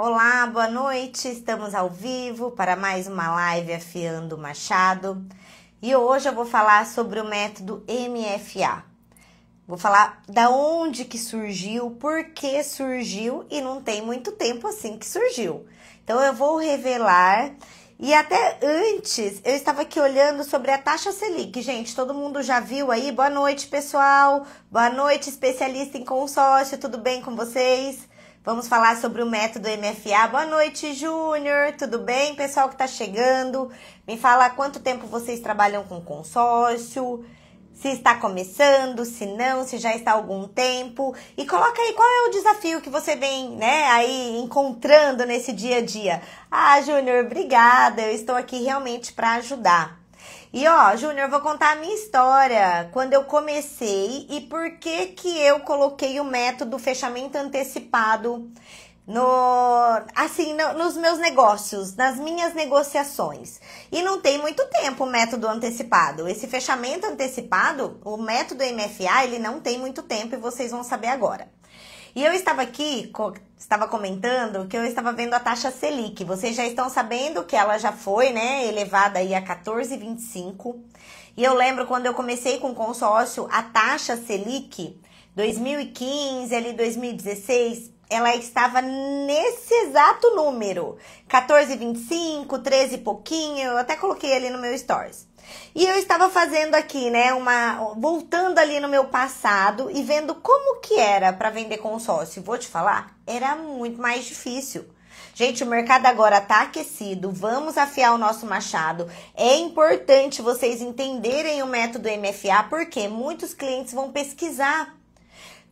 Olá, boa noite. Estamos ao vivo para mais uma live Afiando o Machado. E hoje eu vou falar sobre o método MFA. Vou falar da onde que surgiu, por que surgiu e não tem muito tempo assim que surgiu. Então eu vou revelar. E até antes, eu estava aqui olhando sobre a taxa Selic. Gente, todo mundo já viu aí? Boa noite, pessoal. Boa noite, especialista em consórcio. Tudo bem com vocês? Vamos falar sobre o método MFA. Boa noite, Júnior. Tudo bem, pessoal que está chegando? Me fala há quanto tempo vocês trabalham com consórcio, se está começando, se não, se já está há algum tempo. E coloca aí qual é o desafio que você vem, aí encontrando nesse dia a dia. Ah, Júnior, obrigada. Eu estou aqui realmente para ajudar. E Júnior, eu vou contar a minha história, quando eu comecei e por que eu coloquei o método fechamento antecipado nos meus negócios, nas minhas negociações. E não tem muito tempo o método antecipado. Esse fechamento antecipado, o método MFA, ele não tem muito tempo e vocês vão saber agora. E eu estava aqui, estava comentando que eu estava vendo a taxa Selic. Vocês já estão sabendo que ela já foi, elevada aí a 14,25. E eu lembro quando eu comecei com consórcio, a taxa Selic, 2015, ali 2016, ela estava nesse exato número. 14,25, 13 e pouquinho, eu até coloquei ali no meu stories. E eu estava fazendo aqui, voltando ali no meu passado e vendo como que era para vender consórcio. Vou te falar, era muito mais difícil. Gente, o mercado agora tá aquecido, vamos afiar o nosso machado. É importante vocês entenderem o método MFA, porque muitos clientes vão pesquisar.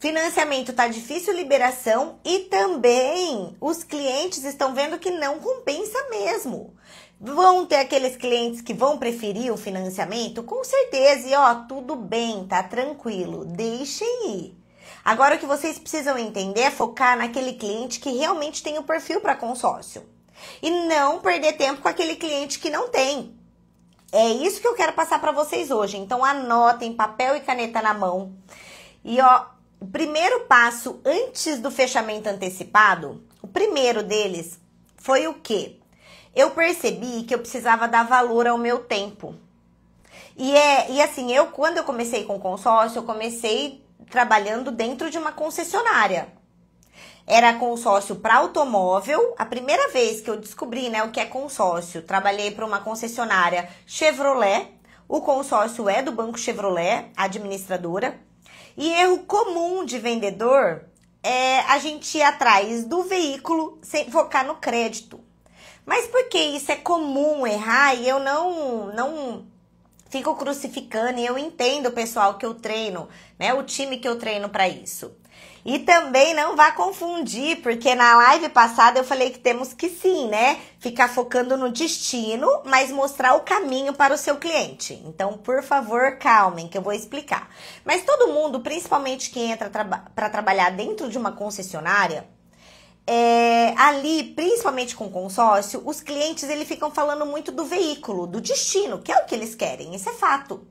Financiamento tá difícil, liberação, e também os clientes estão vendo que não compensa mesmo. Vão ter aqueles clientes que vão preferir o financiamento? Com certeza, e tudo bem, tá tranquilo, deixem ir. Agora o que vocês precisam entender é focar naquele cliente que realmente tem o perfil para consórcio. E não perder tempo com aquele cliente que não tem. É isso que eu quero passar para vocês hoje. Então anotem, papel e caneta na mão. E o primeiro passo antes do fechamento antecipado, o primeiro deles foi o quê? Eu percebi que eu precisava dar valor ao meu tempo. E assim, quando eu comecei com consórcio, eu comecei trabalhando dentro de uma concessionária. Era consórcio para automóvel. A primeira vez que eu descobri, o que é consórcio, trabalhei para uma concessionária Chevrolet. O consórcio é do Banco Chevrolet, administradora. E erro comum de vendedor é a gente ir atrás do veículo sem focar no crédito. Mas por que isso é comum errar e eu não fico crucificando e eu entendo o pessoal que eu treino, o time que eu treino para isso. E também não vá confundir, porque na live passada eu falei que temos que sim, ficar focando no destino, mas mostrar o caminho para o seu cliente. Então, por favor, calmem, que eu vou explicar. Mas todo mundo, principalmente quem entra para trabalhar dentro de uma concessionária, ali, principalmente com consórcio, os clientes eles ficam falando muito do veículo, do destino, que é o que eles querem, isso é fato.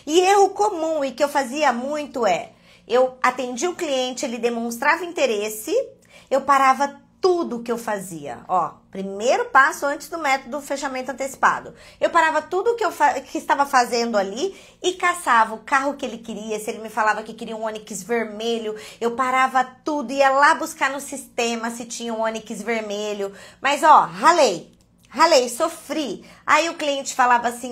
E erro comum e que eu fazia muito eu atendia o cliente, ele demonstrava interesse, eu parava tudo que eu fazia. Primeiro passo antes do método fechamento antecipado. Eu parava tudo que estava fazendo ali e caçava o carro que ele queria. Se ele me falava que queria um Onix vermelho, eu parava tudo, ia lá buscar no sistema se tinha um Onix vermelho. Mas ralei, sofri. Aí o cliente falava assim,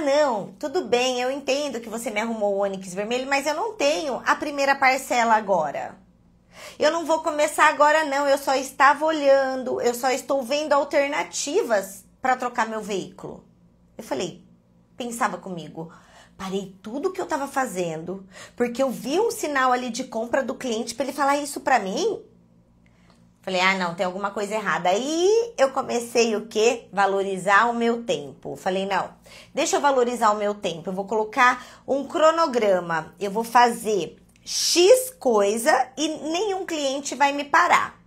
não, tudo bem, eu entendo que você me arrumou o Onix vermelho, mas eu não tenho a primeira parcela agora. Eu não vou começar agora não, eu só estava olhando, eu só estou vendo alternativas para trocar meu veículo. Eu pensava comigo, parei tudo que eu estava fazendo, porque eu vi um sinal ali de compra do cliente para ele falar isso para mim. Falei, não, tem alguma coisa errada. Aí eu comecei o quê? Valorizar o meu tempo. Falei, não, deixa eu valorizar o meu tempo. Eu vou colocar um cronograma. Eu vou fazer X coisa e nenhum cliente vai me parar.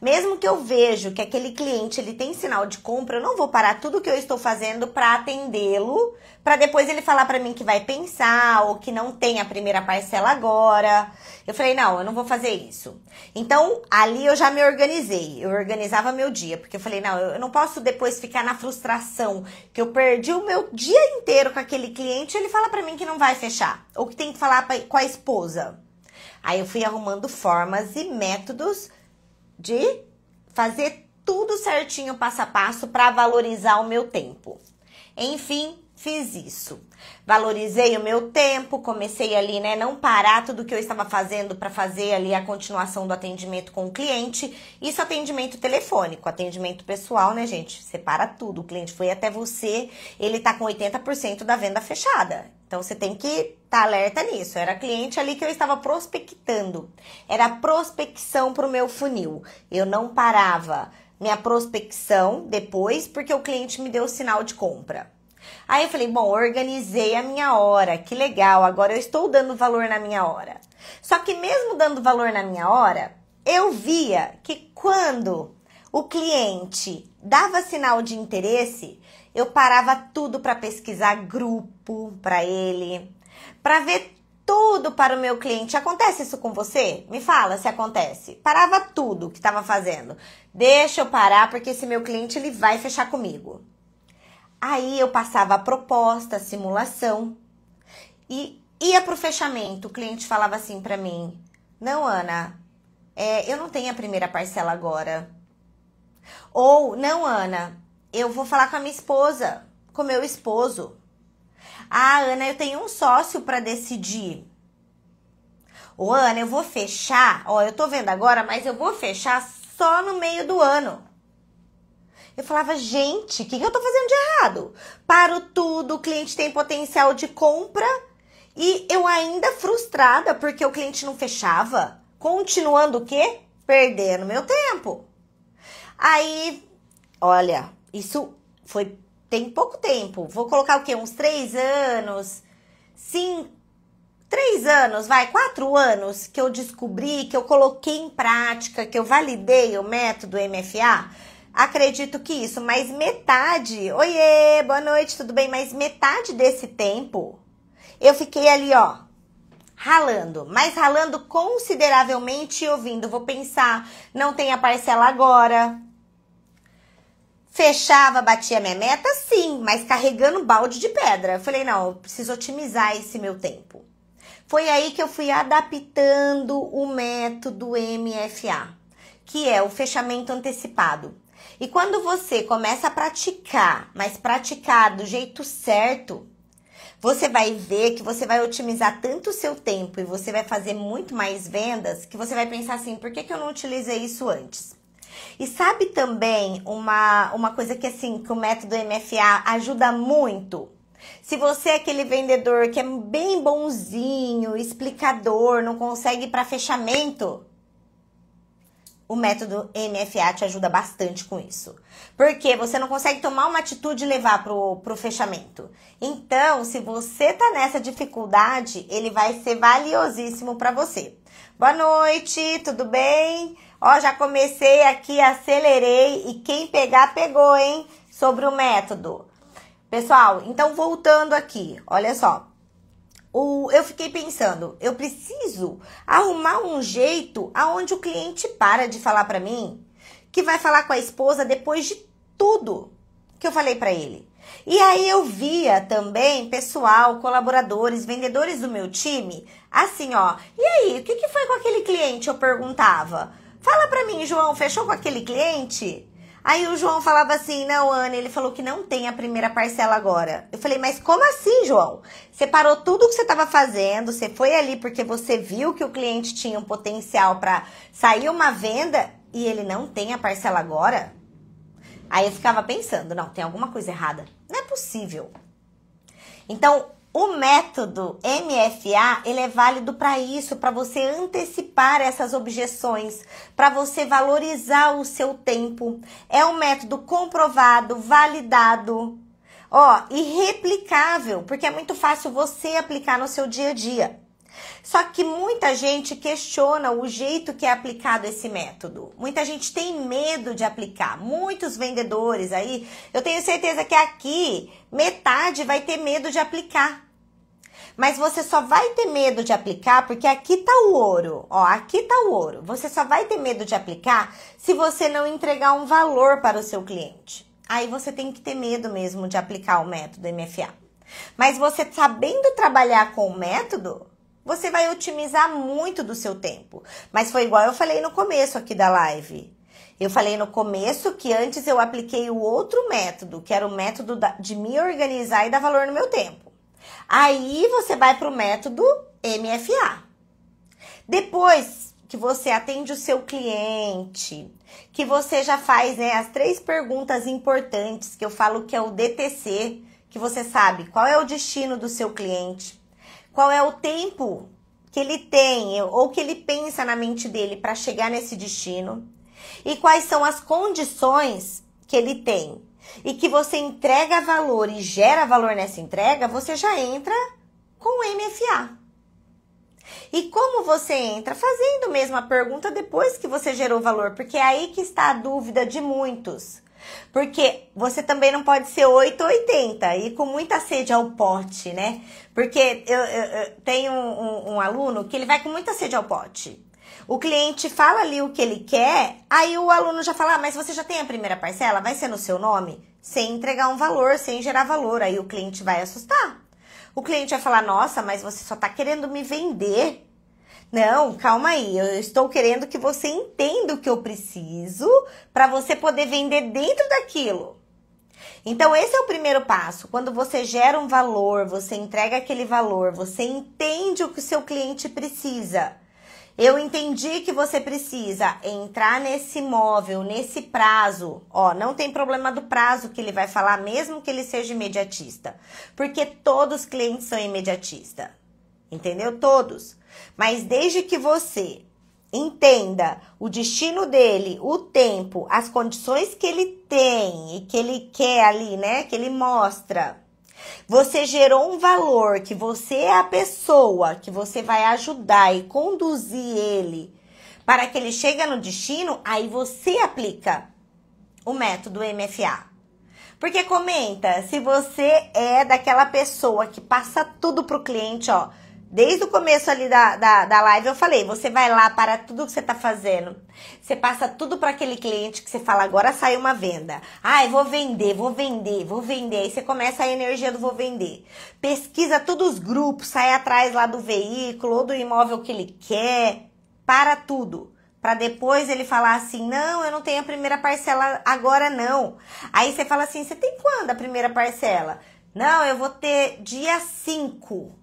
Mesmo que eu vejo que aquele cliente ele tem sinal de compra, eu não vou parar tudo que eu estou fazendo para atendê-lo, para depois ele falar para mim que vai pensar ou que não tem a primeira parcela agora. Eu falei, não, eu não vou fazer isso. Então, ali eu já me organizei. Eu organizava meu dia, porque eu falei, não, eu não posso depois ficar na frustração que eu perdi o meu dia inteiro com aquele cliente e ele fala para mim que não vai fechar, ou que tem que falar com a esposa. Aí eu fui arrumando formas e métodos de fazer tudo certinho, passo a passo, para valorizar o meu tempo. Enfim, fiz isso. Valorizei o meu tempo, comecei ali, né, não parar tudo que eu estava fazendo para fazer ali a continuação do atendimento com o cliente. Isso atendimento telefônico, atendimento pessoal, né, gente? Separa tudo. O cliente foi até você, ele tá com 80% da venda fechada. Então, você tem que estar alerta nisso. Era cliente ali que eu estava prospectando. Era prospecção para o meu funil. Eu não parava minha prospecção depois, porque o cliente me deu o sinal de compra. Aí eu falei, bom, organizei a minha hora, que legal, agora eu estou dando valor na minha hora. Só que mesmo dando valor na minha hora, eu via que quando o cliente dava sinal de interesse, eu parava tudo para pesquisar grupo para ele, para ver tudo para o meu cliente. Acontece isso com você? Me fala se acontece. Parava tudo que estava fazendo. Deixa eu parar, porque esse meu cliente ele vai fechar comigo. Aí eu passava a proposta, a simulação e ia para o fechamento. O cliente falava assim para mim, não, Ana, eu não tenho a primeira parcela agora. Ou, não, Ana, eu vou falar com a minha esposa, com o meu esposo. Ah, Ana, eu tenho um sócio para decidir. Ô, Ana, eu vou fechar, ó, eu tô vendo agora, mas eu vou fechar só no meio do ano. Eu falava, gente, o que eu tô fazendo de errado? Paro tudo, o cliente tem potencial de compra e eu ainda frustrada porque o cliente não fechava. Continuando o quê? Perdendo meu tempo. Aí, olha, isso tem pouco tempo. Vou colocar o quê? Uns 3 anos? Sim, 3 anos, 4 anos que eu descobri, que eu coloquei em prática, que eu validei o método MFA. Acredito que isso, mas metade, oiê, boa noite, tudo bem? Mas metade desse tempo, eu fiquei ali, ó, ralando, mas ralando consideravelmente e ouvindo. Vou pensar, não tem a parcela agora. Fechava, batia minha meta, sim, mas carregando balde de pedra. Eu falei, não, eu preciso otimizar esse meu tempo. Foi aí que eu fui adaptando o método MFA, que é o fechamento antecipado. E quando você começa a praticar, mas praticar do jeito certo, você vai ver que você vai otimizar tanto o seu tempo e você vai fazer muito mais vendas, que você vai pensar assim, por que eu não utilizei isso antes? E sabe também uma coisa que assim, que o método MFA ajuda muito? Se você é aquele vendedor que é bem bonzinho, explicador, não consegue ir para fechamento, o método MFA te ajuda bastante com isso. Porque você não consegue tomar uma atitude e levar pro fechamento. Então, se você tá nessa dificuldade, ele vai ser valiosíssimo para você. Boa noite, tudo bem? Ó, já comecei aqui, acelerei e quem pegar, pegou, hein? Sobre o método. Pessoal, então voltando aqui, olha só. Eu fiquei pensando, eu preciso arrumar um jeito aonde o cliente para de falar para mim que vai falar com a esposa depois de tudo que eu falei para ele. E aí eu via também pessoal, colaboradores, vendedores do meu time, assim, ó. E aí, o que foi com aquele cliente? Eu perguntava. Fala para mim, João, fechou com aquele cliente? Aí o João falava assim, não, Ana, ele falou que não tem a primeira parcela agora. Eu falei, mas como assim, João? Você parou tudo o que você estava fazendo, você foi ali porque você viu que o cliente tinha um potencial para sair uma venda e ele não tem a parcela agora? Aí eu ficava pensando, não, tem alguma coisa errada. Não é possível. Então, o método MFA, ele é válido para isso, para você antecipar essas objeções, para você valorizar o seu tempo. É um método comprovado, validado, ó, e replicável, porque é muito fácil você aplicar no seu dia a dia. Só que muita gente questiona o jeito que é aplicado esse método. Muita gente tem medo de aplicar. Muitos vendedores aí, eu tenho certeza que aqui metade vai ter medo de aplicar. Mas você só vai ter medo de aplicar porque aqui tá o ouro. Ó, aqui tá o ouro. Você só vai ter medo de aplicar se você não entregar um valor para o seu cliente. Aí você tem que ter medo mesmo de aplicar o método MFA. Mas você sabendo trabalhar com o método, você vai otimizar muito do seu tempo. Mas foi igual eu falei no começo aqui da live. Eu falei no começo que antes eu apliquei o outro método, que era o método de me organizar e dar valor no meu tempo. Aí você vai para o método MFA. Depois que você atende o seu cliente, que você já faz, né, as 3 perguntas importantes, que eu falo que é o DTC, que você sabe qual é o destino do seu cliente, qual é o tempo que ele tem ou que ele pensa na mente dele para chegar nesse destino e quais são as condições que ele tem e que você entrega valor e gera valor nessa entrega, você já entra com o MFA. E como você entra? Fazendo mesmo a pergunta depois que você gerou valor, porque é aí que está a dúvida de muitos. Porque você também não pode ser 880 e com muita sede ao pote, né? Porque eu tenho um aluno que ele vai com muita sede ao pote. O cliente fala ali o que ele quer, aí o aluno já fala, mas você já tem a primeira parcela? Vai ser no seu nome? Sem entregar um valor, sem gerar valor. Aí o cliente vai assustar. O cliente vai falar, nossa, mas você só tá querendo me vender. Não, calma aí, eu estou querendo que você entenda o que eu preciso para você poder vender dentro daquilo. Então, esse é o primeiro passo. Quando você gera um valor, você entrega aquele valor, você entende o que o seu cliente precisa. Eu entendi que você precisa entrar nesse imóvel, nesse prazo. Ó, não tem problema do prazo que ele vai falar, mesmo que ele seja imediatista. Porque todos os clientes são imediatistas. Entendeu? Todos. Mas desde que você entenda o destino dele, o tempo, as condições que ele tem e que ele quer ali, né? Que ele mostra. Você gerou um valor, que você é a pessoa que você vai ajudar e conduzir ele para que ele chegue no destino, aí você aplica o método MFA. Porque comenta, se você é daquela pessoa que passa tudo pro cliente, ó. Desde o começo ali da live eu falei, você vai lá para tudo que você tá fazendo. Você passa tudo para aquele cliente que você fala, agora sai uma venda. Ai, vou vender, vou vender, vou vender. Aí você começa a energia do vou vender. Pesquisa todos os grupos, sai atrás lá do veículo ou do imóvel que ele quer. Para tudo. Para depois ele falar assim, não, eu não tenho a primeira parcela agora não. Aí você fala assim, você tem quando a primeira parcela? Não, eu vou ter dia 5.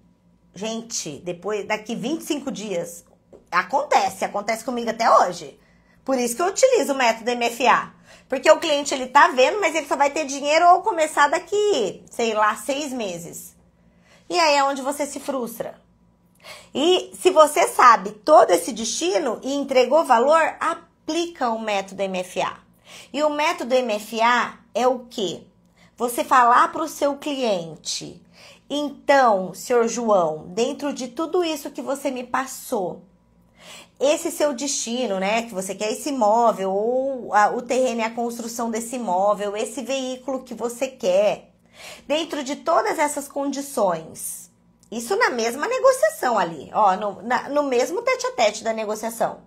Gente, daqui 25 dias, acontece comigo até hoje. Por isso que eu utilizo o método MFA. Porque o cliente, ele tá vendo, mas ele só vai ter dinheiro ou começar daqui, sei lá, 6 meses. E aí é onde você se frustra. E se você sabe todo esse destino e entregou valor, aplica o método MFA. E o método MFA é o quê? Você falar para o seu cliente... Então, senhor João, dentro de tudo isso que você me passou, esse seu destino, né, que você quer esse imóvel, ou o terreno e a construção desse imóvel, esse veículo que você quer, dentro de todas essas condições, isso na mesma negociação ali, ó, no mesmo tete-a-tete da negociação.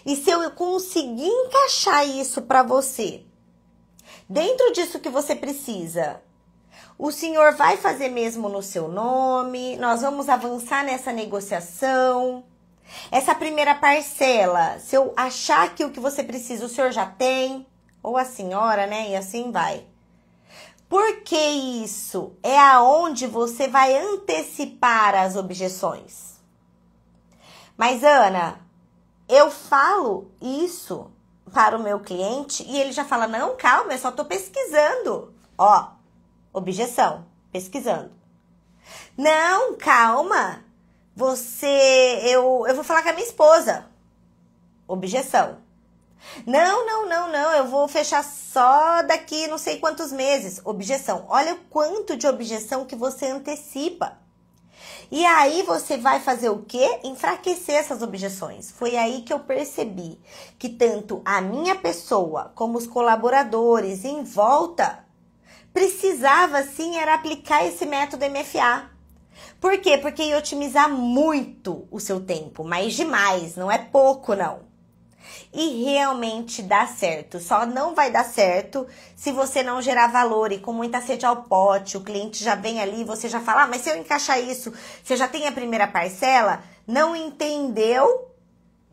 E se eu conseguir encaixar isso para você, dentro disso que você precisa... O senhor vai fazer mesmo no seu nome, nós vamos avançar nessa negociação. Essa primeira parcela, se eu achar que o que você precisa o senhor já tem, ou a senhora, né? E assim vai. Porque isso é aonde você vai antecipar as objeções. Mas, Ana, eu falo isso para o meu cliente e ele já fala, não, calma, eu só tô pesquisando. Ó. Objeção, pesquisando. Não, calma. Eu vou falar com a minha esposa. Objeção. Não, eu vou fechar só daqui não sei quantos meses. Objeção. Olha o quanto de objeção que você antecipa. E aí você vai fazer o quê? Enfraquecer essas objeções. Foi aí que eu percebi que tanto a minha pessoa como os colaboradores em volta precisava sim era aplicar esse método MFA. Por quê? Porque ia otimizar muito o seu tempo, mas demais, não é pouco não. E realmente dá certo, só não vai dar certo se você não gerar valor e com muita sede ao pote, o cliente já vem ali, você já fala, mas se eu encaixar isso, você já tem a primeira parcela, não entendeu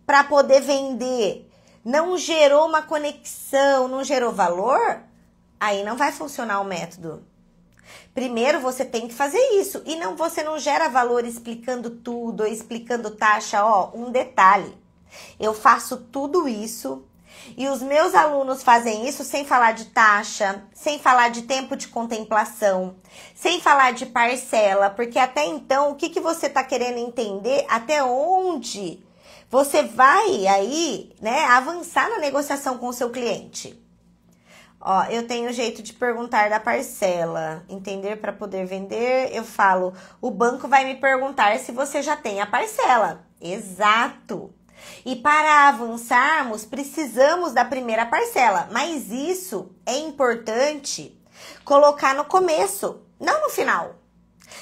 para poder vender, não gerou uma conexão, não gerou valor, aí não vai funcionar o método. Primeiro você tem que fazer isso e você não gera valor explicando tudo, ou explicando taxa, ó, um detalhe. Eu faço tudo isso e os meus alunos fazem isso sem falar de taxa, sem falar de tempo de contemplação, sem falar de parcela, porque até então o que você está querendo entender até onde você vai aí, né, avançar na negociação com o seu cliente. Ó, eu tenho jeito de perguntar da parcela, entender para poder vender, eu falo, o banco vai me perguntar se você já tem a parcela. Exato. E para avançarmos, precisamos da primeira parcela, mas isso é importante colocar no começo, não no final.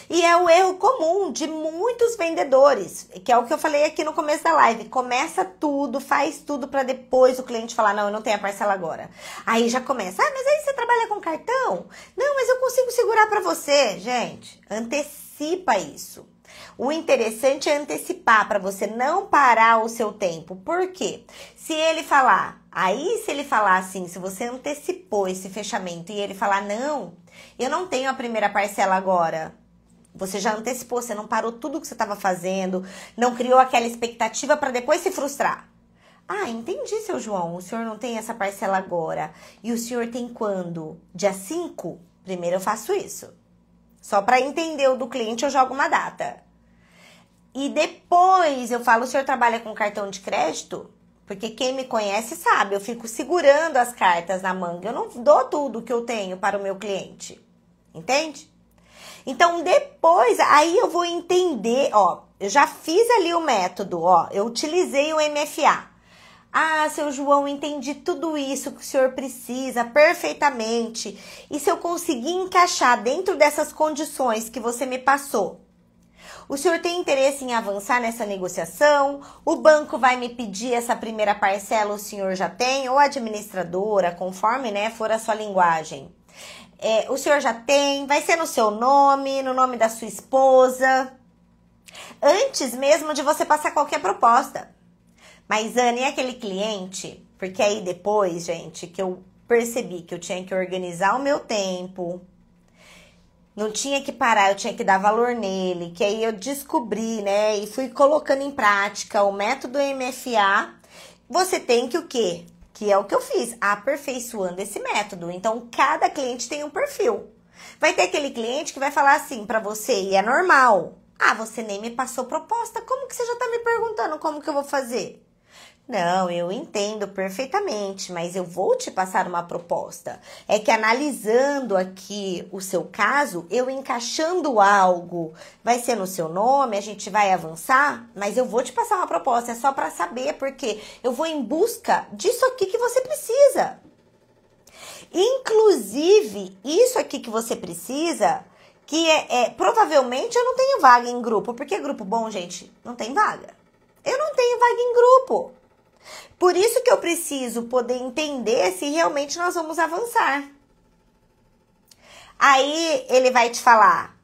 E é o erro comum de muitos vendedores, que é o que eu falei aqui no começo da live. Começa tudo, faz tudo para depois o cliente falar, não, eu não tenho a parcela agora. Aí já começa, mas aí você trabalha com cartão? Não, mas eu consigo segurar para você. Gente, antecipa isso. O interessante é antecipar para você não parar o seu tempo. Por quê? Se ele falar assim, se você antecipou esse fechamento e ele falar, não, eu não tenho a primeira parcela agora. Você já antecipou, você não parou tudo que você estava fazendo, não criou aquela expectativa para depois se frustrar. Ah, entendi, seu João, o senhor não tem essa parcela agora. E o senhor tem quando? Dia 5? Primeiro eu faço isso. Só para entender o do cliente eu jogo uma data. E depois eu falo, o senhor trabalha com cartão de crédito? Porque quem me conhece sabe, eu fico segurando as cartas na manga. Eu não dou tudo que eu tenho para o meu cliente. Entende? Então, depois, aí eu vou entender, ó, eu já fiz ali o método, ó, eu utilizei o MFA. Ah, seu João, entendi tudo isso que o senhor precisa perfeitamente. E se eu conseguir encaixar dentro dessas condições que você me passou? O senhor tem interesse em avançar nessa negociação? O banco vai me pedir essa primeira parcela, o senhor já tem? Ou a administradora, conforme, né, for a sua linguagem. O senhor já tem? Vai ser no seu nome, no nome da sua esposa? Antes mesmo de você passar qualquer proposta. Mas, Anne, é aquele cliente? Porque aí depois, gente, que eu percebi que eu tinha que organizar o meu tempo, não tinha que parar, eu tinha que dar valor nele, que aí eu descobri, né, e fui colocando em prática o método MFA. Você tem que o quê? Que é o que eu fiz, aperfeiçoando esse método. Então, cada cliente tem um perfil. Vai ter aquele cliente que vai falar assim pra você, e é normal. Ah, você nem me passou proposta, como que você já tá me perguntando como que eu vou fazer? Não, eu entendo perfeitamente, mas eu vou te passar uma proposta. É que analisando aqui o seu caso, eu encaixando algo, vai ser no seu nome, a gente vai avançar, mas eu vou te passar uma proposta, é só para saber, porque eu vou em busca disso aqui que você precisa. Inclusive, isso aqui que você precisa, que provavelmente eu não tenho vaga em grupo, porque grupo bom, gente, não tem vaga. Eu não tenho vaga em grupo. Por isso que eu preciso poder entender se realmente nós vamos avançar. Aí ele vai te falar,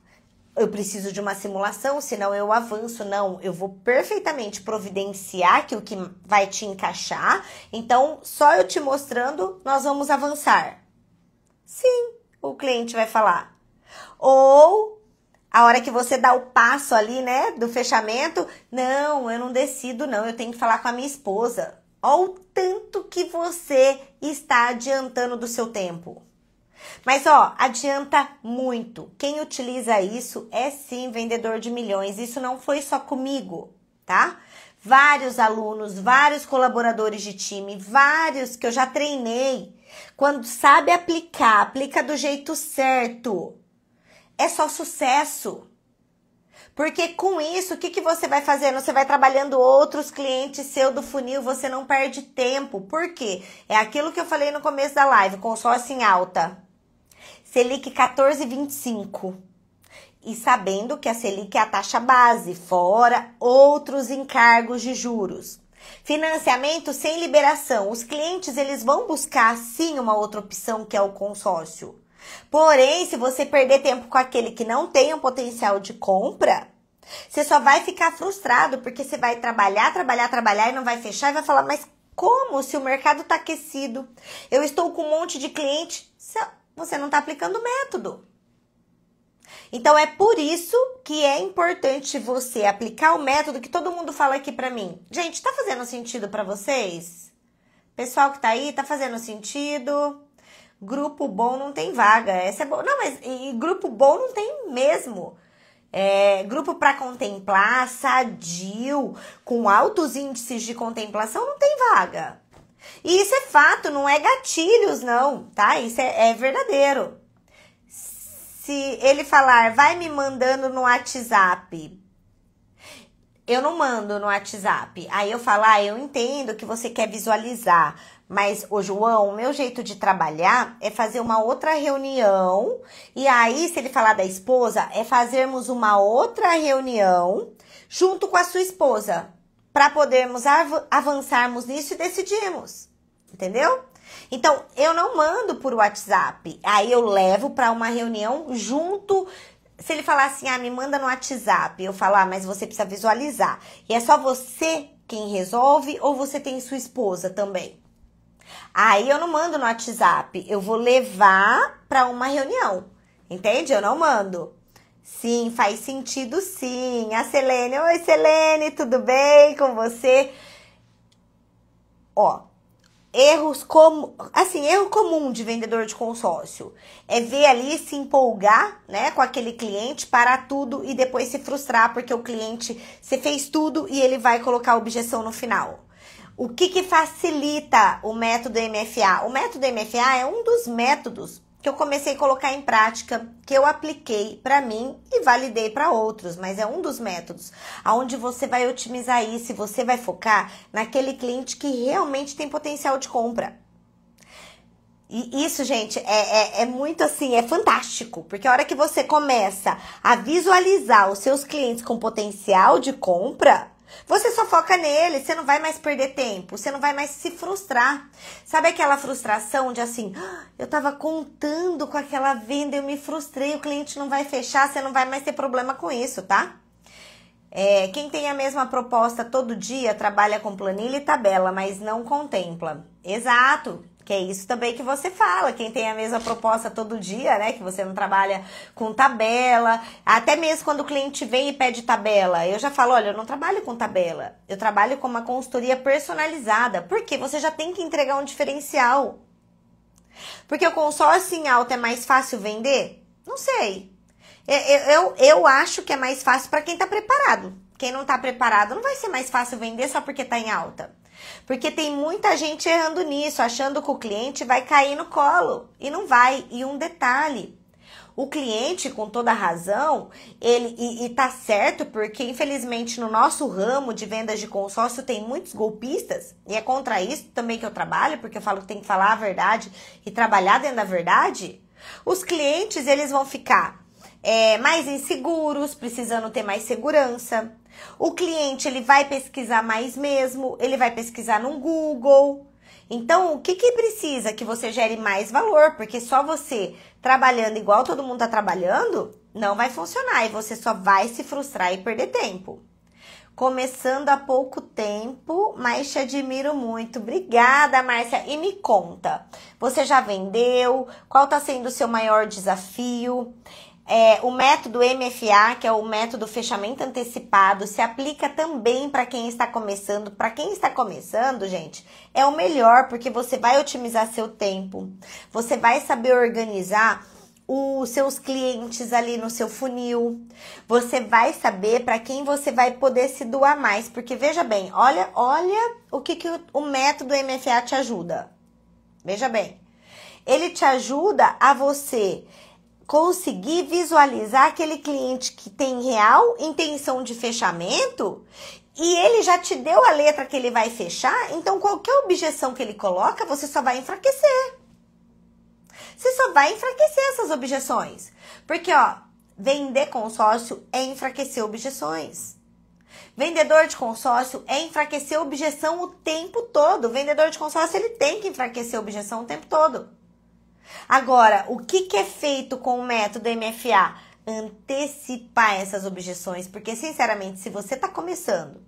eu preciso de uma simulação, senão eu avanço. Não, eu vou perfeitamente providenciar que o que vai te encaixar. Então, só eu te mostrando, nós vamos avançar. Sim, o cliente vai falar. Ou a hora que você dá o passo ali, né, do fechamento, não, eu não decido não, eu tenho que falar com a minha esposa. Olha o tanto que você está adiantando do seu tempo. Mas, ó, adianta muito. Quem utiliza isso é sim vendedor de milhões. Isso não foi só comigo, tá? Vários alunos, vários colaboradores de time, vários que eu já treinei. Quando sabe aplica do jeito certo. É só sucesso. Porque com isso, o que você vai fazendo? Você vai trabalhando outros clientes seu do funil, você não perde tempo. Por quê? É aquilo que eu falei no começo da live, consórcio em alta. Selic 14,25. E sabendo que a Selic é a taxa base, fora outros encargos de juros. Financiamento sem liberação. Os clientes, eles vão buscar sim uma outra opção que é o consórcio. Porém, se você perder tempo com aquele que não tem um potencial de compra, você só vai ficar frustrado, porque você vai trabalhar e não vai fechar e vai falar, mas como se o mercado está aquecido? Eu estou com um monte de cliente, você não está aplicando o método. Então, é por isso que é importante você aplicar o método que todo mundo fala aqui pra mim. Gente, tá fazendo sentido pra vocês? Pessoal que tá aí, tá fazendo sentido? Grupo bom não tem vaga. Essa é boa. Não, mas e grupo bom não tem mesmo. Grupo pra contemplar, sadio, com altos índices de contemplação, não tem vaga. E isso é fato, não é gatilhos, não, tá? Isso é verdadeiro. Se ele falar, vai me mandando no WhatsApp, eu não mando no WhatsApp. Aí eu falo, eu entendo que você quer visualizar, mas, ô João, o meu jeito de trabalhar é fazer uma outra reunião. E aí, se ele falar da esposa, é fazermos uma outra reunião junto com a sua esposa, para podermos avançarmos nisso e decidirmos. Entendeu? Então, eu não mando por WhatsApp. Aí eu levo para uma reunião junto. Se ele falar assim, me manda no WhatsApp, eu falo, mas você precisa visualizar. E é só você quem resolve ou você tem sua esposa também? Aí eu não mando no WhatsApp, eu vou levar para uma reunião. Entende? Eu não mando. Sim, faz sentido sim. A Selene, oi Selene, tudo bem com você? Erro comum de vendedor de consórcio é ver ali, se empolgar, né, com aquele cliente, parar tudo e depois se frustrar porque o cliente, você fez tudo e ele vai colocar objeção no final. O que facilita o método MFA? O método MFA é um dos métodos que eu comecei a colocar em prática, que eu apliquei para mim e validei para outros, mas é um dos métodos onde você vai otimizar isso e você vai focar naquele cliente que realmente tem potencial de compra. E isso, gente, é muito assim, é fantástico, porque a hora que você começa a visualizar os seus clientes com potencial de compra, você só foca nele, você não vai mais perder tempo, você não vai mais se frustrar. Sabe aquela frustração de assim, eu tava contando com aquela venda, eu me frustrei, o cliente não vai fechar, você não vai mais ter problema com isso, tá? Quem tem a mesma proposta todo dia trabalha com planilha e tabela, mas não contempla. Exato. Que é isso também que você fala, quem tem a mesma proposta todo dia, né, que você não trabalha com tabela, até mesmo quando o cliente vem e pede tabela, eu já falo, olha, eu não trabalho com tabela, eu trabalho com uma consultoria personalizada, porque você já tem que entregar um diferencial. Porque o consórcio em alta é mais fácil vender? Não sei. Eu acho que é mais fácil para quem tá preparado. Quem não tá preparado não vai ser mais fácil vender só porque tá em alta. Porque tem muita gente errando nisso, achando que o cliente vai cair no colo. E não vai. E um detalhe, o cliente, com toda razão, e tá certo, porque infelizmente no nosso ramo de vendas de consórcio tem muitos golpistas, e é contra isso também que eu trabalho, porque eu falo que tem que falar a verdade e trabalhar dentro da verdade. Os clientes, eles vão ficar mais inseguros, precisando ter mais segurança. O cliente, ele vai pesquisar mais mesmo, ele vai pesquisar no Google. Então, o que precisa? Que você gere mais valor, porque só você trabalhando igual todo mundo tá trabalhando, não vai funcionar e você só vai se frustrar e perder tempo. Começando há pouco tempo, mas te admiro muito. Obrigada, Márcia. E me conta, você já vendeu? Qual tá sendo o seu maior desafio? O método MFA, que é o método fechamento antecipado, se aplica também para quem está começando. Para quem está começando, gente, é o melhor, porque você vai otimizar seu tempo, você vai saber organizar os seus clientes ali no seu funil, você vai saber para quem você vai poder se doar mais, porque veja bem, olha o que o método MFA te ajuda. Veja bem, ele te ajuda a você conseguir visualizar aquele cliente que tem real intenção de fechamento e ele já te deu a letra que ele vai fechar, então qualquer objeção que ele coloca, você só vai enfraquecer. Você só vai enfraquecer essas objeções. Porque, ó, vender consórcio é enfraquecer objeções. Vendedor de consórcio é enfraquecer objeção o tempo todo. O vendedor de consórcio, ele tem que enfraquecer objeção o tempo todo. Agora, o que é feito com o método MFA? Antecipar essas objeções. Porque, sinceramente, se você está começando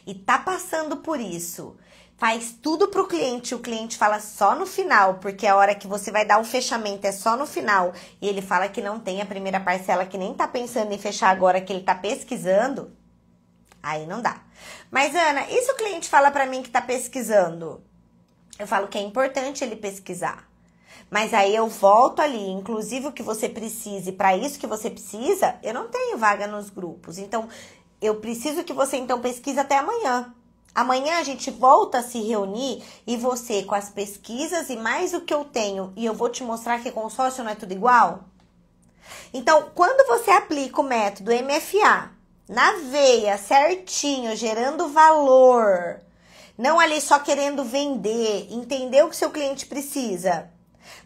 e está passando por isso, faz tudo para o cliente fala só no final, porque a hora que você vai dar o fechamento é só no final, e ele fala que não tem a primeira parcela, que nem está pensando em fechar agora, que ele está pesquisando, aí não dá. Mas, Ana, e se o cliente fala para mim que está pesquisando? Eu falo que é importante ele pesquisar. Mas aí eu volto ali, inclusive o que você precise, para isso que você precisa, eu não tenho vaga nos grupos. Então, eu preciso que você então pesquise até amanhã. Amanhã a gente volta a se reunir e você com as pesquisas e mais o que eu tenho, e eu vou te mostrar que consórcio não é tudo igual. Então, quando você aplica o método MFA na veia, certinho, gerando valor, não ali só querendo vender, entender o que seu cliente precisa,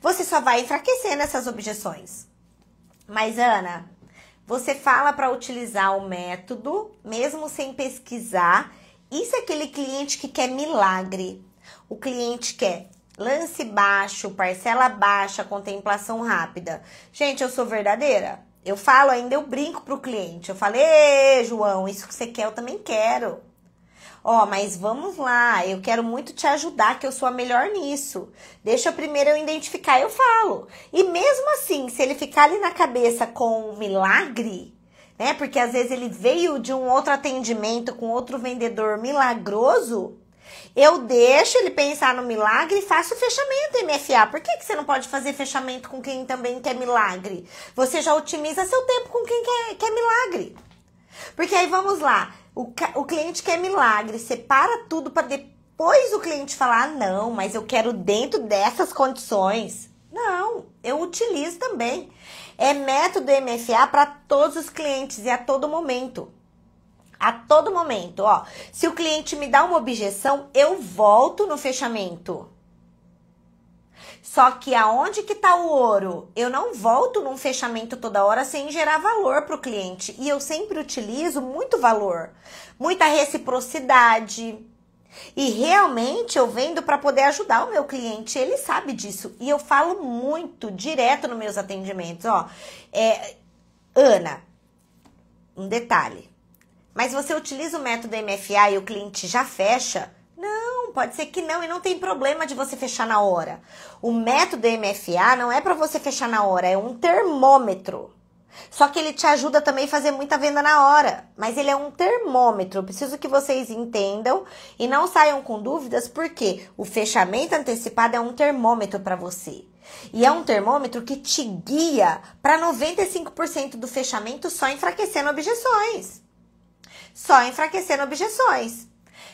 você só vai enfraquecendo essas objeções. Mas, Ana, você fala para utilizar o método, mesmo sem pesquisar. Isso é aquele cliente que quer milagre. O cliente quer lance baixo, parcela baixa, contemplação rápida. Gente, eu sou verdadeira. Eu falo ainda, eu brinco pro cliente. Eu falo, ê, João, isso que você quer, eu também quero. Ó, mas vamos lá, eu quero muito te ajudar, que eu sou a melhor nisso. Deixa primeiro eu identificar, eu falo. E mesmo assim, se ele ficar ali na cabeça com um milagre, né? Porque às vezes ele veio de um outro atendimento com outro vendedor milagroso, eu deixo ele pensar no milagre e faço o fechamento MFA. Por que você não pode fazer fechamento com quem também quer milagre? Você já otimiza seu tempo com quem quer milagre. Porque aí vamos lá, o cliente quer milagre, separa tudo para depois o cliente falar, não, mas eu quero dentro dessas condições. Não, eu utilizo também. É método MFA para todos os clientes e a todo momento. A todo momento, ó. Se o cliente me dá uma objeção, eu volto no fechamento. Só que aonde que tá o ouro? Eu não volto num fechamento toda hora sem gerar valor para o cliente. E eu sempre utilizo muito valor, muita reciprocidade. E realmente eu vendo para poder ajudar o meu cliente, ele sabe disso. E eu falo muito direto nos meus atendimentos, ó. Ana, um detalhe. Mas você utiliza o método MFA e o cliente já fecha? Não, pode ser que não, e não tem problema de você fechar na hora. O método MFA não é para você fechar na hora, é um termômetro. Só que ele te ajuda também a fazer muita venda na hora. Mas ele é um termômetro. Eu preciso que vocês entendam e não saiam com dúvidas, porque o fechamento antecipado é um termômetro para você. E é um termômetro que te guia para 95% do fechamento só enfraquecendo objeções. Só enfraquecendo objeções.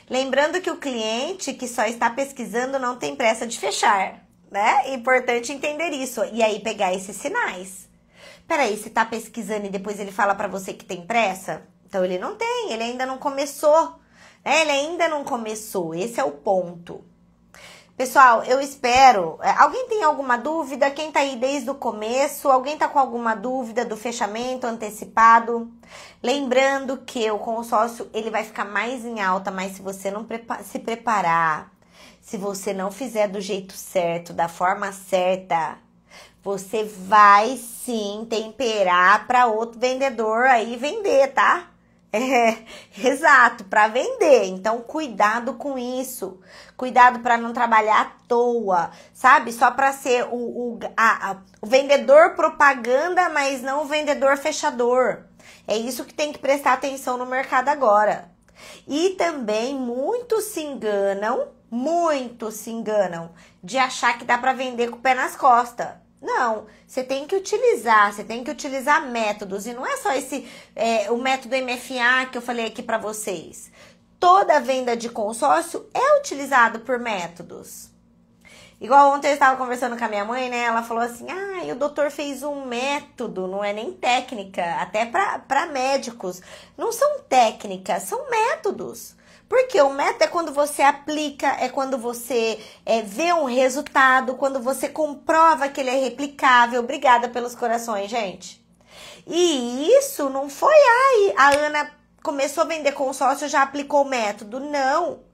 Lembrando que o cliente que só está pesquisando não tem pressa de fechar, né? É importante entender isso. E aí pegar esses sinais. Peraí, você tá pesquisando e depois ele fala pra você que tem pressa? Então ele não tem, ele ainda não começou, né? Ele ainda não começou, esse é o ponto. Pessoal, eu espero... Alguém tem alguma dúvida? Quem tá aí desde o começo? Alguém tá com alguma dúvida do fechamento antecipado? Lembrando que o consórcio, ele vai ficar mais em alta, mas se você não se preparar, se você não fizer do jeito certo, da forma certa, você vai sim temperar para outro vendedor aí vender, tá? Exato, para vender. Então, cuidado com isso. Cuidado para não trabalhar à toa, sabe? Só para ser o vendedor propaganda, mas não o vendedor fechador. É isso que tem que prestar atenção no mercado agora. E também muitos se enganam de achar que dá para vender com o pé nas costas. Não, você tem que utilizar métodos, e não é só o método MFA que eu falei aqui para vocês. Toda venda de consórcio é utilizado por métodos. Igual ontem eu estava conversando com a minha mãe, né? Ela falou assim, o doutor fez um método, não é nem técnica, até para médicos. Não são técnicas, são métodos. Porque o método é quando você aplica, é quando você vê um resultado, quando você comprova que ele é replicável. Obrigada pelos corações, gente. E isso não foi, a Ana começou a vender consórcio, já aplicou o método. Não.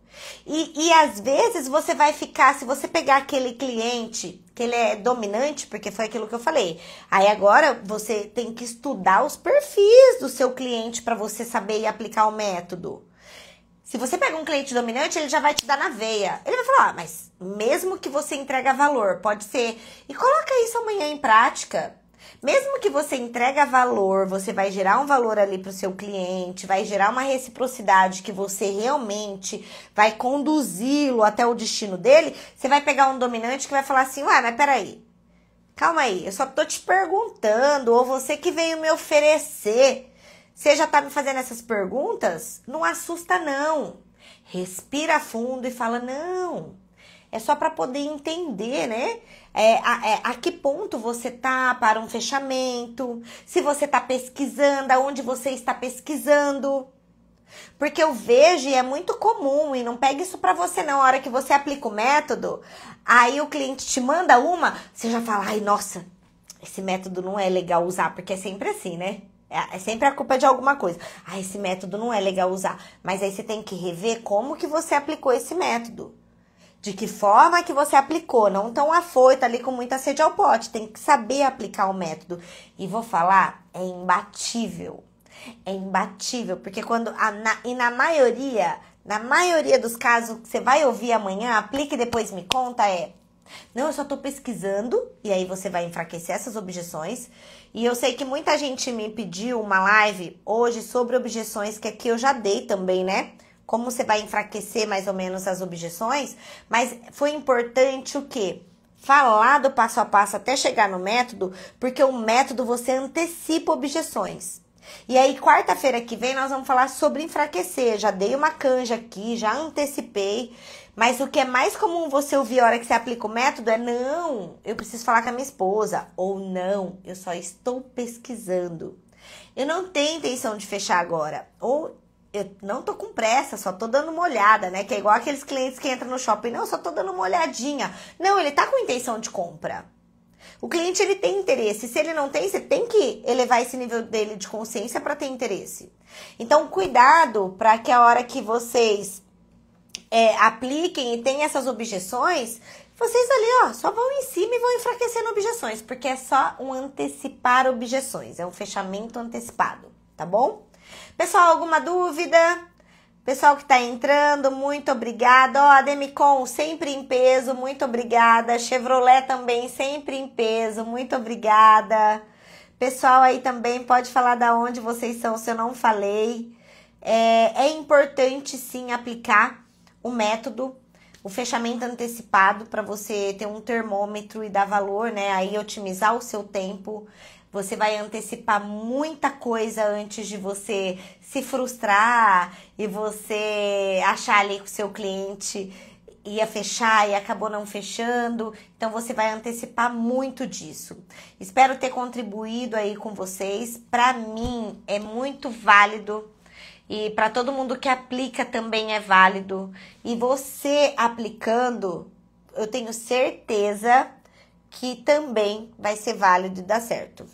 E às vezes você vai ficar, se você pegar aquele cliente, que ele é dominante, porque foi aquilo que eu falei. Aí agora você tem que estudar os perfis do seu cliente para você saber e aplicar o método. Se você pega um cliente dominante, ele já vai te dar na veia. Ele vai falar, mas mesmo que você entrega valor, pode ser. E coloca isso amanhã em prática. Mesmo que você entrega valor, você vai gerar um valor ali para o seu cliente, vai gerar uma reciprocidade que você realmente vai conduzi-lo até o destino dele, você vai pegar um dominante que vai falar assim, mas peraí, calma aí, eu só tô te perguntando, ou você que veio me oferecer, você já tá me fazendo essas perguntas? Não assusta não, respira fundo e fala, não, é só para poder entender, né? A que ponto você tá para um fechamento, se você tá pesquisando, aonde você está pesquisando. Porque eu vejo e é muito comum, e não pega isso pra você não, a hora que você aplica o método, aí o cliente te manda uma, você já fala, nossa, esse método não é legal usar, porque é sempre assim, né? É sempre a culpa de alguma coisa. Esse método não é legal usar. Mas aí você tem que rever como que você aplicou esse método. De que forma que você aplicou, não tão afoito ali com muita sede ao pote. Tem que saber aplicar o método. E vou falar, é imbatível. É imbatível, porque na maioria dos casos que você vai ouvir amanhã, aplique e depois me conta, não, eu só tô pesquisando, e aí você vai enfraquecer essas objeções. E eu sei que muita gente me pediu uma live hoje sobre objeções, que aqui eu já dei também, né? Como você vai enfraquecer mais ou menos as objeções, mas foi importante o quê? Falar do passo a passo até chegar no método, porque o método você antecipa objeções. E aí, quarta-feira que vem, nós vamos falar sobre enfraquecer. Já dei uma canja aqui, já antecipei, mas o que é mais comum você ouvir a hora que você aplica o método é não, eu preciso falar com a minha esposa, ou não, eu só estou pesquisando. Eu não tenho intenção de fechar agora, ou eu não tô com pressa, só tô dando uma olhada, né? Que é igual aqueles clientes que entram no shopping. Não, só tô dando uma olhadinha. Não, ele tá com intenção de compra. O cliente, ele tem interesse. Se ele não tem, você tem que elevar esse nível dele de consciência para ter interesse. Então, cuidado para que a hora que vocês apliquem e tenham essas objeções, vocês ali, só vão em cima e vão enfraquecendo objeções. Porque é só um antecipar objeções. É um fechamento antecipado, tá bom? Pessoal, alguma dúvida? Pessoal que tá entrando, muito obrigada. A Demicon, sempre em peso, muito obrigada. Chevrolet também, sempre em peso, muito obrigada. Pessoal aí também, pode falar da onde vocês são, se eu não falei. É importante, sim, aplicar o método, o fechamento antecipado, para você ter um termômetro e dar valor, né? Aí otimizar o seu tempo. Você vai antecipar muita coisa antes de você se frustrar e você achar ali que o seu cliente ia fechar e acabou não fechando. Então, você vai antecipar muito disso. Espero ter contribuído aí com vocês. Para mim, é muito válido. E para todo mundo que aplica também é válido. E você aplicando, eu tenho certeza que também vai ser válido e dar certo.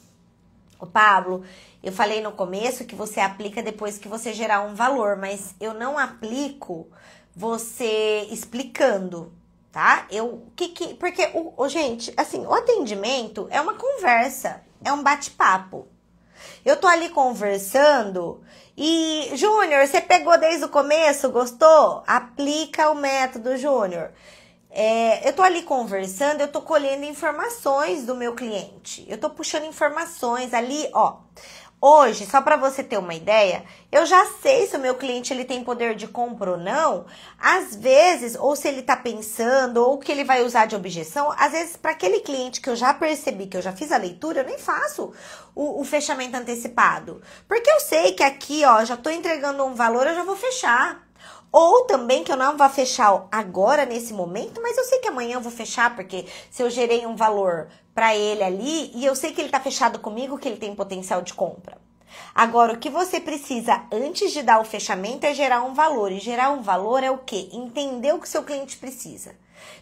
O Pablo, eu falei no começo que você aplica depois que você gerar um valor, mas eu não aplico você explicando, tá? Porque, gente, assim, o atendimento é uma conversa, é um bate-papo. Eu tô ali conversando e, Júnior, você pegou desde o começo, gostou? Aplica o método, Júnior. Eu tô ali conversando, eu tô colhendo informações do meu cliente. Eu tô puxando informações ali, Hoje, só para você ter uma ideia, eu já sei se o meu cliente ele tem poder de compra ou não. Às vezes, ou se ele tá pensando, ou o que ele vai usar de objeção. Às vezes, para aquele cliente que eu já percebi, que eu já fiz a leitura, eu nem faço o fechamento antecipado. Porque eu sei que aqui, já tô entregando um valor, eu já vou fechar. Ou também que eu não vou fechar agora, nesse momento, mas eu sei que amanhã eu vou fechar, porque se eu gerei um valor para ele ali, e eu sei que ele tá fechado comigo, que ele tem potencial de compra. Agora, o que você precisa antes de dar o fechamento é gerar um valor. E gerar um valor é o quê? Entender o que o seu cliente precisa.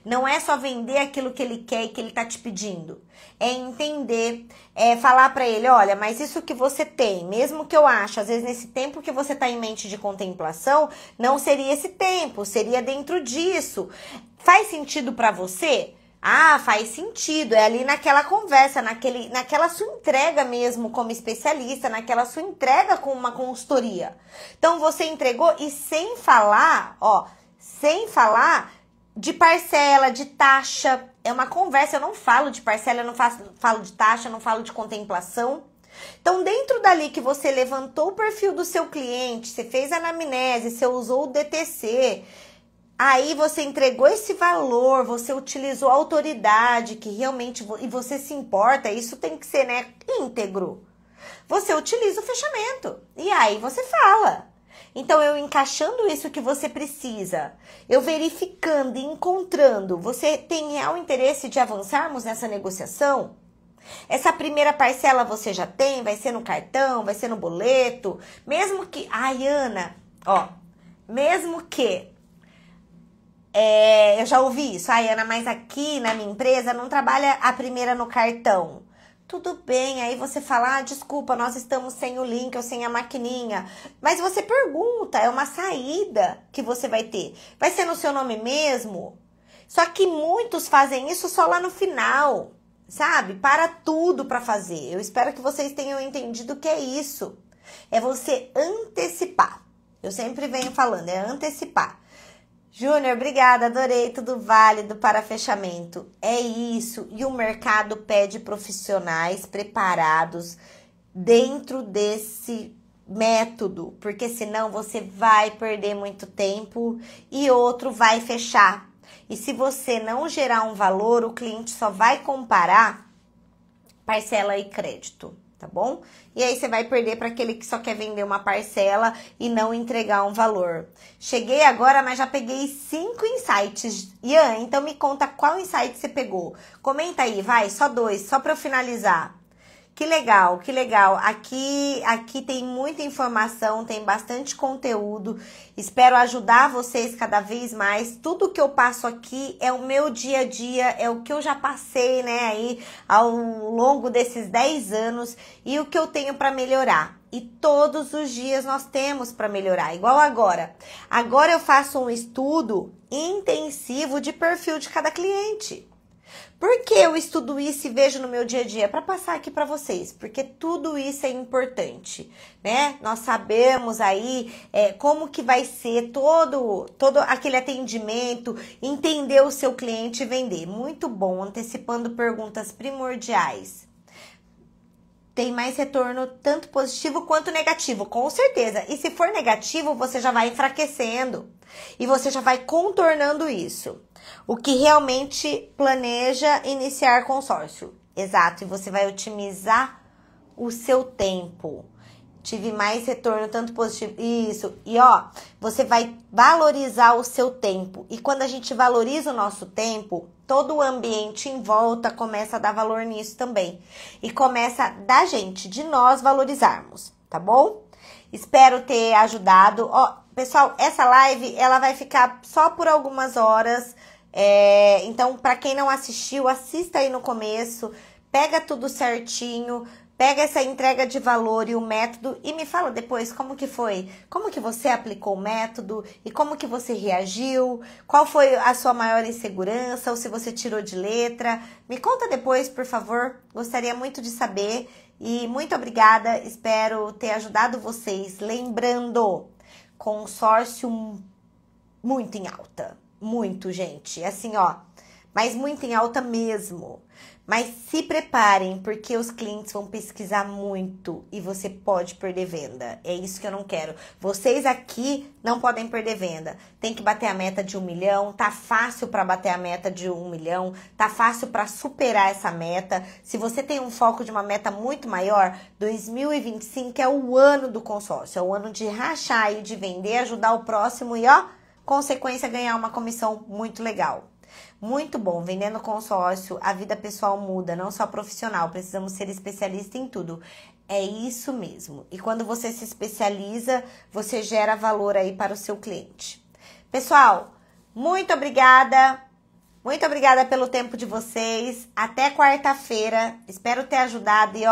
Não é só vender aquilo que ele quer e que ele tá te pedindo. É entender, é falar para ele, olha, mas isso que você tem, mesmo que eu ache, às vezes nesse tempo que você tá em mente de contemplação, não seria esse tempo, seria dentro disso. Faz sentido para você? Ah, faz sentido, é ali naquela conversa, naquela sua entrega mesmo como especialista, naquela sua entrega com uma consultoria. Então, você entregou e sem falar, sem falar de parcela, de taxa, é uma conversa, eu não falo de parcela, eu não falo de taxa, eu não falo de contemplação. Então, dentro dali que você levantou o perfil do seu cliente, você fez a anamnese, você usou o DTC, aí você entregou esse valor, você utilizou a autoridade que realmente, e você se importa, isso tem que ser, né, íntegro. Você utiliza o fechamento e aí você fala. Então, eu encaixando isso que você precisa, eu verificando e encontrando, você tem real interesse de avançarmos nessa negociação? Essa primeira parcela você já tem, vai ser no cartão, vai ser no boleto, mesmo que, ai, Ana, mesmo que eu já ouvi isso. Ai, Ana, mas aqui na minha empresa não trabalha a primeira no cartão. Tudo bem, aí você fala, desculpa, nós estamos sem o link ou sem a maquininha. Mas você pergunta, é uma saída que você vai ter. Vai ser no seu nome mesmo? Só que muitos fazem isso só lá no final, sabe? Para tudo para fazer. Eu espero que vocês tenham entendido o que é isso. É você antecipar. Eu sempre venho falando, é antecipar. Júnior, obrigada, adorei, tudo válido para fechamento. É isso, e o mercado pede profissionais preparados dentro desse método, porque senão você vai perder muito tempo e outro vai fechar. E se você não gerar um valor, o cliente só vai comparar parcela e crédito. Tá bom? E aí você vai perder para aquele que só quer vender uma parcela e não entregar um valor. Cheguei agora, mas já peguei 5 insights. Ian, então me conta qual insight você pegou. Comenta aí, vai, só 2, só para eu finalizar. Que legal, que legal. Aqui tem muita informação, tem bastante conteúdo. Espero ajudar vocês cada vez mais. Tudo que eu passo aqui é o meu dia a dia, é o que eu já passei, né, aí ao longo desses 10 anos e o que eu tenho para melhorar. E todos os dias nós temos para melhorar, igual agora. Agora eu faço um estudo intensivo de perfil de cada cliente. Por que eu estudo isso e vejo no meu dia a dia? Para passar aqui para vocês, porque tudo isso é importante, né? Nós sabemos aí como que vai ser todo aquele atendimento, entender o seu cliente e vender. Muito bom, antecipando perguntas primordiais. Tem mais retorno tanto positivo quanto negativo, com certeza. E se for negativo, você já vai enfraquecendo e você já vai contornando isso. O que realmente planeja iniciar consórcio. Exato, e você vai otimizar o seu tempo. Tive mais retorno, tanto positivo. Isso. E você vai valorizar o seu tempo. E quando a gente valoriza o nosso tempo, todo o ambiente em volta começa a dar valor nisso também. E começa da gente, de nós valorizarmos, tá bom? Espero ter ajudado. Pessoal, essa live, ela vai ficar só por algumas horas. Então, para quem não assistiu, assista aí no começo. Pega tudo certinho. Pega essa entrega de valor e o método e me fala depois como que foi, como que você aplicou o método e como que você reagiu, qual foi a sua maior insegurança ou se você tirou de letra. Me conta depois, por favor, gostaria muito de saber e muito obrigada, espero ter ajudado vocês. Lembrando, consórcio muito em alta, muito, gente, assim, mas muito em alta mesmo. Mas se preparem, porque os clientes vão pesquisar muito e você pode perder venda. É isso que eu não quero. Vocês aqui não podem perder venda. Tem que bater a meta de 1 milhão. Tá fácil para bater a meta de 1 milhão. Tá fácil para superar essa meta. Se você tem um foco de uma meta muito maior, 2025 é o ano do consórcio. É o ano de rachar e de vender, ajudar o próximo e consequência, ganhar uma comissão muito legal. Muito bom, vendendo consórcio, a vida pessoal muda, não só profissional, precisamos ser especialista em tudo. É isso mesmo. E quando você se especializa, você gera valor aí para o seu cliente. Pessoal, muito obrigada. Muito obrigada pelo tempo de vocês. Até quarta-feira. Espero ter ajudado e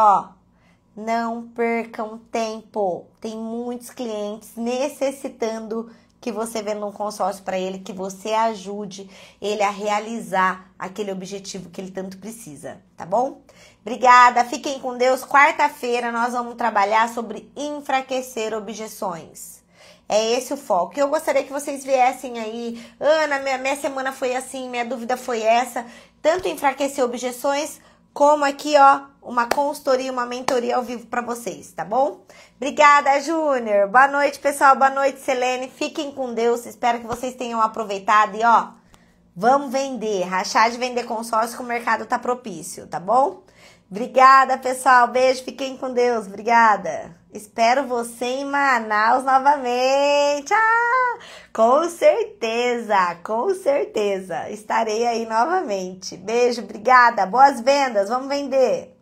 não percam tempo. Tem muitos clientes necessitando que você venda um consórcio para ele, que você ajude ele a realizar aquele objetivo que ele tanto precisa, tá bom? Obrigada, fiquem com Deus. Quarta-feira nós vamos trabalhar sobre enfraquecer objeções. É esse o foco. Eu gostaria que vocês viessem aí. Ana, minha semana foi assim, minha dúvida foi essa. Tanto enfraquecer objeções, como aqui, uma consultoria, uma mentoria ao vivo para vocês, tá bom? Obrigada, Júnior. Boa noite, pessoal. Boa noite, Selene. Fiquem com Deus. Espero que vocês tenham aproveitado e, vamos vender. Rachar de vender consórcio que o mercado tá propício, tá bom? Obrigada, pessoal. Beijo. Fiquem com Deus. Obrigada. Espero você em Manaus novamente. Com certeza, com certeza. Estarei aí novamente. Beijo, obrigada. Boas vendas. Vamos vender.